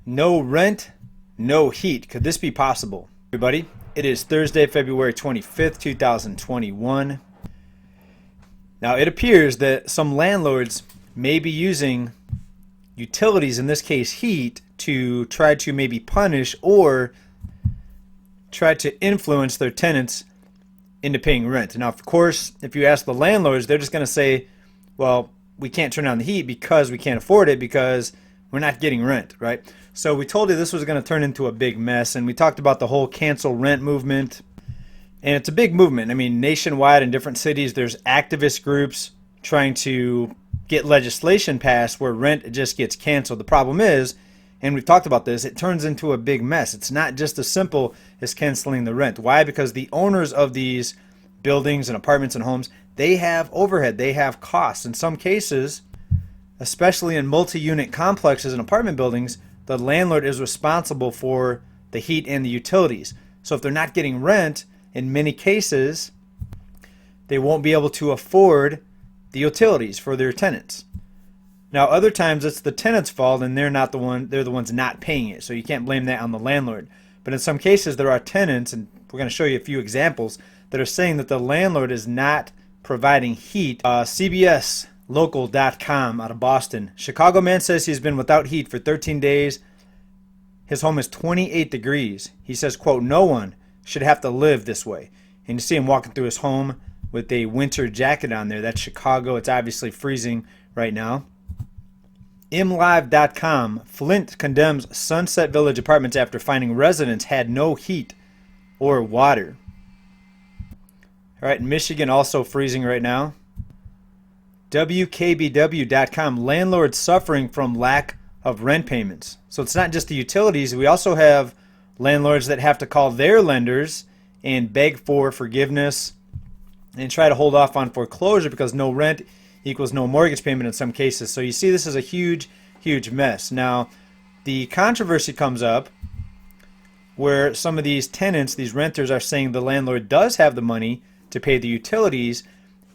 No rent, no heat. Could this be possible? Everybody, it is Thursday, February 25th, 2021. Now, it appears that some landlords may be using utilities, in this case heat, to try to maybe punish or try to influence their tenants into paying rent. Now, of course, if you ask the landlords, they're just going to say, well, we can't turn on the heat because we can't afford it because we're not getting rent, right? So we told you this was going to turn into a big mess, and we talked about the whole cancel rent movement. And it's a big movement. I mean, nationwide in different cities, there's activist groups trying to get legislation passed where rent just gets canceled. The problem is, and we've talked about this, it turns into a big mess. It's not just as simple as canceling the rent. Why? Because the owners of these buildings and apartments and homes, they have overhead, they have costs. In some cases, especially in multi-unit complexes and apartment buildings, the landlord is responsible for the heat and the utilities. So if they're not getting rent, in many cases, they won't be able to afford the utilities for their tenants. Now, other times it's the tenant's fault and they're the ones not paying it. So you can't blame that on the landlord. But in some cases, there are tenants, and we're going to show you a few examples, that are saying that the landlord is not providing heat. CBSLocal.com out of Boston. Chicago man says he's been without heat for 13 days. His home is 28 degrees. He says, quote, no one should have to live this way. And you see him walking through his home with a winter jacket on there. That's Chicago. It's obviously freezing right now. MLive.com. Flint condemns Sunset Village apartments after finding residents had no heat or water. All right, Michigan also freezing right now. WKBW.com. Landlords suffering from lack of rent payments. So it's not just the utilities. We also have landlords that have to call their lenders and beg for forgiveness and try to hold off on foreclosure because no rent equals no mortgage payment in some cases. So you see, this is a huge, huge mess. Now, the controversy comes up where some of these tenants, these renters, are saying the landlord does have the money to pay the utilities,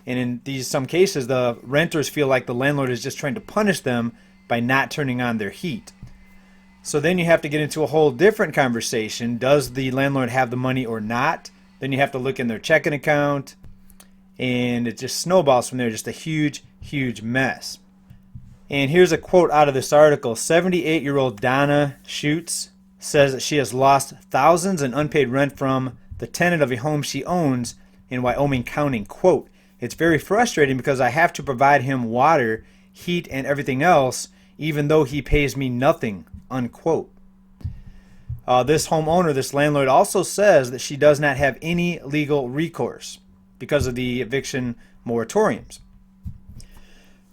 and in some cases the renters feel like the landlord is just trying to punish them by not turning on their heat. So then you have to get into a whole different conversation. Does the landlord have the money or not? Then you have to look in their checking account, and it just snowballs from there. Just a huge, huge mess. And here's a quote out of this article. 78-year-old Donna Schutz says that she has lost thousands in unpaid rent from the tenant of a home she owns in Wyoming County. Quote, it's very frustrating because I have to provide him water, heat, and everything else, even though he pays me nothing, unquote. This homeowner, this landlord, also says that she does not have any legal recourse because of the eviction moratoriums.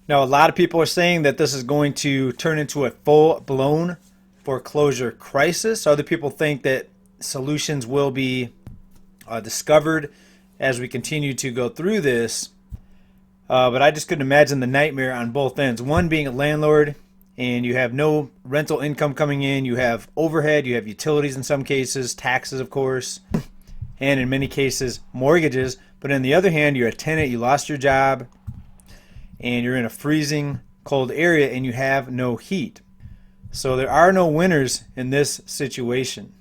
Now, a lot of people are saying that this is going to turn into a full-blown foreclosure crisis. Other people think that solutions will be discovered as we continue to go through this. But I just couldn't imagine the nightmare on both ends. One, being a landlord and you have no rental income coming in. You have overhead. You have utilities in some cases, taxes, of course, and in many cases, mortgages. But on the other hand, you're a tenant. You lost your job and you're in a freezing cold area and you have no heat. So there are no winners in this situation,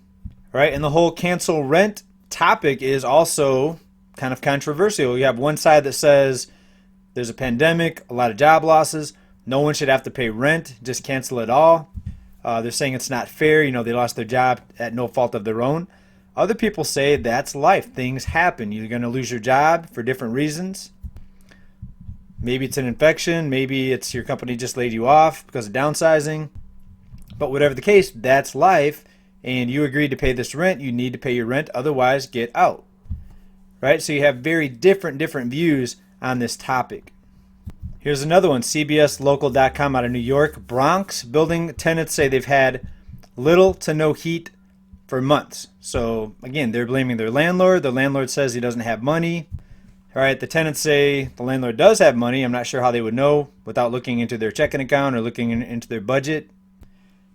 right? And the whole cancel rent topic is also kind of controversial. You have one side that says there's a pandemic, a lot of job losses, no one should have to pay rent, just cancel it all. They're saying it's not fair, they lost their job at no fault of their own. Other people say that's life, things happen. You're going to lose your job for different reasons. Maybe it's an infection, maybe it's your company just laid you off because of downsizing. But whatever the case, that's life, and you agreed to pay this rent, you need to pay your rent, otherwise get out. Right? So you have very different views on this topic. Here's another one, CBSLocal.com out of New York. Bronx building tenants say they've had little to no heat for months. So again, they're blaming their landlord. The landlord says he doesn't have money. All right, the tenants say the landlord does have money. I'm not sure how they would know without looking into their checking account or looking into their budget.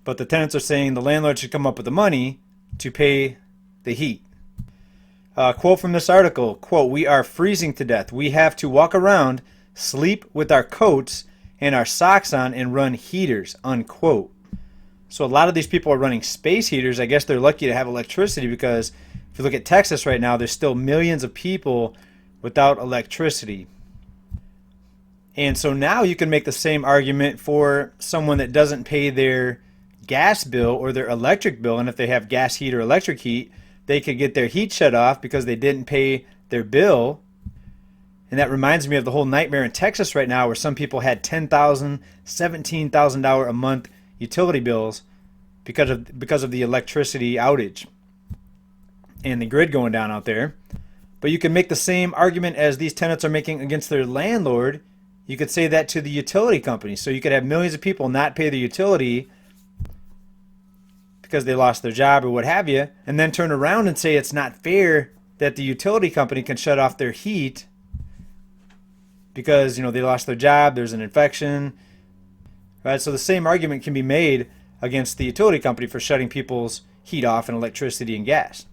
But the tenants are saying the landlord should come up with the money to pay the heat. Quote from this article, quote, we are freezing to death. We have to walk around, sleep with our coats and our socks on and run heaters, unquote. So a lot of these people are running space heaters. I guess they're lucky to have electricity, because if you look at Texas right now, there's still millions of people without electricity. And so now you can make the same argument for someone that doesn't pay their gas bill or their electric bill. And if they have gas heat or electric heat, they could get their heat shut off because they didn't pay their bill. And that reminds me of the whole nightmare in Texas right now, where some people had $10,000, $17,000 a month utility bills because of the electricity outage and the grid going down out there. But you can make the same argument as these tenants are making against their landlord. You could say that to the utility company. So you could have millions of people not pay their utility because they lost their job or what have you, and then turn around and say it's not fair that the utility company can shut off their heat because, they lost their job, there's an infection, right? So the same argument can be made against the utility company for shutting people's heat off and electricity and gas.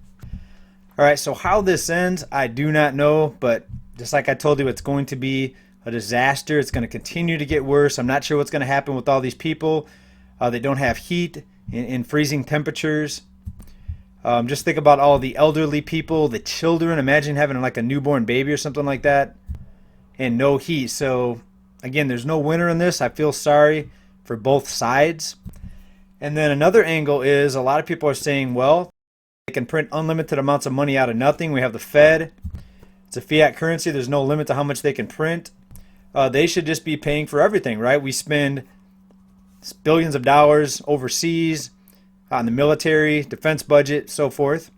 All right, so how this ends, I do not know, but just like I told you, it's going to be a disaster. It's going to continue to get worse. I'm not sure what's going to happen with all these people that don't have heat in freezing temperatures. Just think about all the elderly people, the children. Imagine having like a newborn baby or something like that and no heat. So again, there's no winner in this. I feel sorry for both sides. And then another angle is a lot of people are saying, well, they can print unlimited amounts of money out of nothing. We have the Fed. It's a fiat currency. There's no limit to how much they can print. They should just be paying for everything, right? We spend billions of dollars overseas on the military, defense budget, so forth.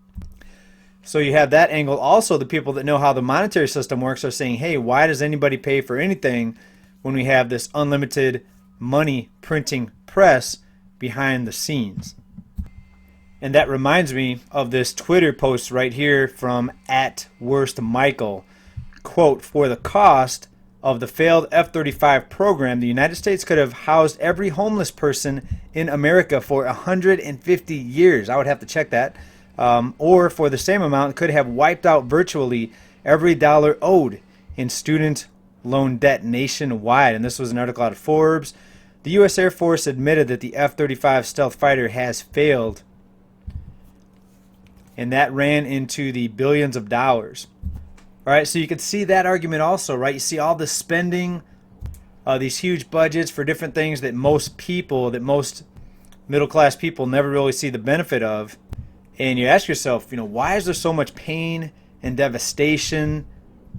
So you have that angle. Also, the people that know how the monetary system works are saying, hey, why does anybody pay for anything when we have this unlimited money printing press behind the scenes? And that reminds me of this Twitter post right here from @WorstMichael. Quote, for the cost of the failed F-35 program, the United States could have housed every homeless person in America for 150 years. I would have to check that. Or for the same amount, could have wiped out virtually every dollar owed in student loan debt nationwide. And this was an article out of Forbes. The U.S. Air Force admitted that the F-35 stealth fighter has failed. And that ran into the billions of dollars. All right, so you can see that argument also, right? You see all the spending, these huge budgets for different things that most middle-class people never really see the benefit of. And you ask yourself, why is there so much pain and devastation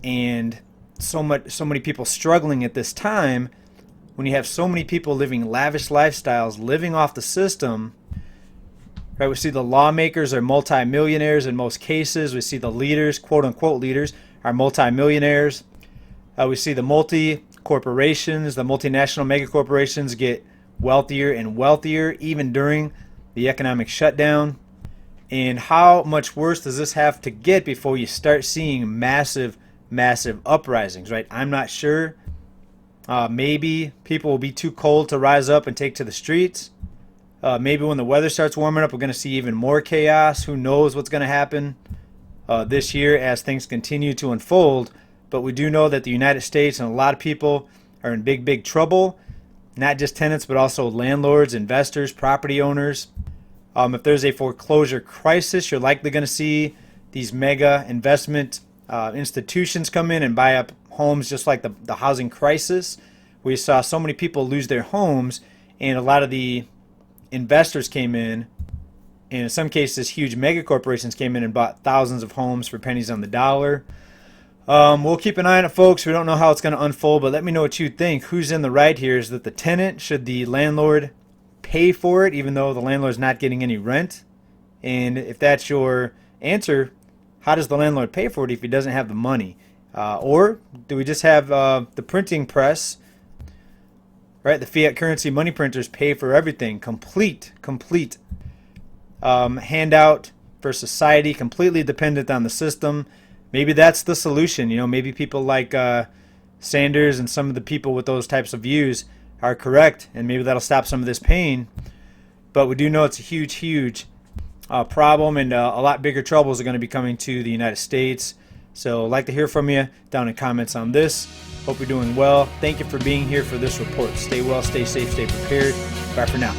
and so many people struggling at this time when you have so many people living lavish lifestyles, living off the system? Right, we see the lawmakers are multimillionaires in most cases. We see the leaders, quote-unquote leaders, are multimillionaires. We see the multi-corporations, the multinational megacorporations get wealthier and wealthier even during the economic shutdown. And how much worse does this have to get before you start seeing massive uprisings, right? I'm not sure. Maybe people will be too cold to rise up and take to the streets. Maybe when the weather starts warming up, we're going to see even more chaos. Who knows what's going to happen this year as things continue to unfold. But we do know that the United States and a lot of people are in big trouble. Not just tenants, but also landlords, investors, property owners. If there's a foreclosure crisis, you're likely going to see these mega investment institutions come in and buy up homes, just like the housing crisis. We saw so many people lose their homes, and a lot of the investors came in, and in some cases huge mega corporations came in and bought thousands of homes for pennies on the dollar. We'll keep an eye on it, folks. We don't know how it's going to unfold, but let me know what you think. Who's in the right here? Is that the tenant? Should the landlord pay for it even though the landlord's not getting any rent? And if that's your answer, how does the landlord pay for it if he doesn't have the money? Or do we just have the printing press, right? The fiat currency money printers pay for everything. Complete handout for society, completely dependent on the system. Maybe that's the solution. Maybe people like Sanders and some of the people with those types of views are correct, and maybe that'll stop some of this pain. But we do know it's a huge problem, and a lot bigger troubles are going to be coming to the United States. So I'd like to hear from you down in comments on this. Hope you're doing well. Thank you for being here for this report. Stay well, stay safe, stay prepared. Bye for now.